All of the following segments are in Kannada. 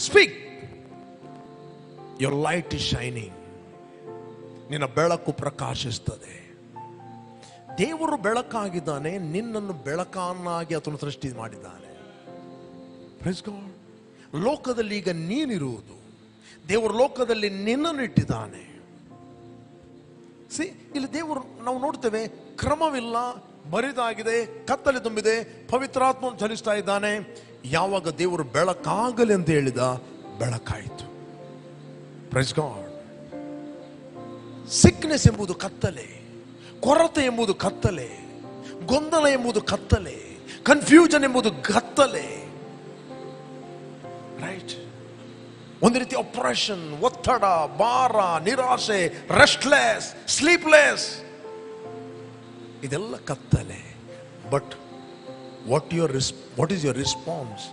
Speak. Your light is shining. ನಿನ್ನ ಬೆಳಕು ಪ್ರಕಾಶಿಸ್ತದೆ. ದೇವರು ಬೆಳಕಾಗಿದ್ದಾನೆ, ನಿನ್ನನ್ನು ಬೆಳಕನ್ನಾಗಿ ಆತನು ಸೃಷ್ಟಿ ಮಾಡಿದ್ದಾನೆ. Praise God. ಲೋಕದಲ್ಲಿ ಈಗ ನೀನಿರುವುದು, ದೇವರು ಲೋಕದಲ್ಲಿ ನಿನ್ನನ್ನು ಇಟ್ಟಿದ್ದಾನೆ. ಇಲ್ಲಿ ದೇವರು ನಾವು ನೋಡ್ತೇವೆ, ಕ್ರಮವಿಲ್ಲ, ಬರಿದಾಗಿದೆ, ಕತ್ತಲೆ ತುಂಬಿದೆ, ಪವಿತ್ರಾತ್ಮವನ್ನು ಚಲಿಸ್ತಾ ಇದ್ದಾನೆ. ಯಾವಾಗ ದೇವರು ಬೆಳಕಾಗಲಿ ಅಂತ ಹೇಳಿದ, ಬೆಳಕಾಯಿತು. Praise God. ಸಿಕ್ನೆಸ್ ಎಂಬುದು ಕತ್ತಲೆ, ಕೊರತೆ ಎಂಬುದು ಕತ್ತಲೆ, ಗೊಂದಲ ಎಂಬುದು ಕತ್ತಲೆ, ಕನ್ಫ್ಯೂಷನ್ ಎಂಬುದು ಕತ್ತಲೆ. ರೈಟ್. ಒಂದು ರೀತಿ ಆಪರೇಷನ್, ಒತ್ತಡ, ಭಾರ, ನಿರಾಶೆ, ರೆಸ್ಟ್ಲೆಸ್, ಸ್ಲೀಪ್ಲೆಸ್, ಇದೆಲ್ಲ ಕತ್ತಲೆ. But what is your response?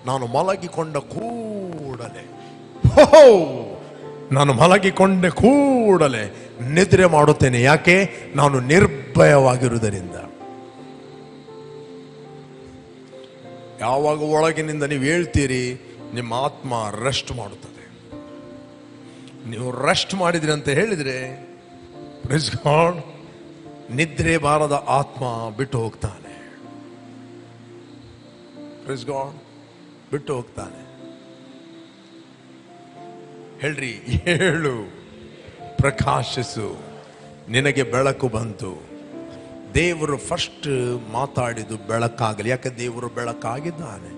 ನಾನು ಮಲಗಿಕೊಂಡ ಕೂಡಲೇ, ನಾನು ಮಲಗಿಕೊಂಡ ಕೂಡಲೇ ನಿದ್ರೆ ಮಾಡುತ್ತೇನೆ. ಯಾಕೆ? ನಾನು ನಿರ್ಭಯವಾಗಿರುವುದರಿಂದ. ಯಾವಾಗ ಒಳಗಿನಿಂದ ನೀವು ಹೇಳ್ತೀರಿ, ನಿಮ್ಮ ಆತ್ಮ ರೆಸ್ಟ್ ಮಾಡುತ್ತದೆ. ನೀವು ರೆಸ್ಟ್ ಮಾಡಿದ್ರಿ ಅಂತ ಹೇಳಿದ್ರೆ, ಪ್ರೈಸ್ ಗಾಡ್, ನಿದ್ರೆ ಬಾರದ ಆತ್ಮ ಬಿಟ್ಟು ಹೋಗ್ತಾನೆ. ಪ್ರೈಸ್ ಗಾಡ್, ಬಿಟ್ಟು ಹೋಗ್ತಾನೆ. ಹೇಳ್ರಿ, ಹೇಳು, ಪ್ರಕಾಶಿಸು, ನಿನಗೆ ಬೆಳಕು ಬಂತು. ದೇವರು ಫಸ್ಟ್ ಮಾತಾಡಿದ್ದು ಬೆಳಕಾಗಲಿ. ಯಾಕೆ? ದೇವರು ಬೆಳಕಾಗಿದ್ದಾನೆ.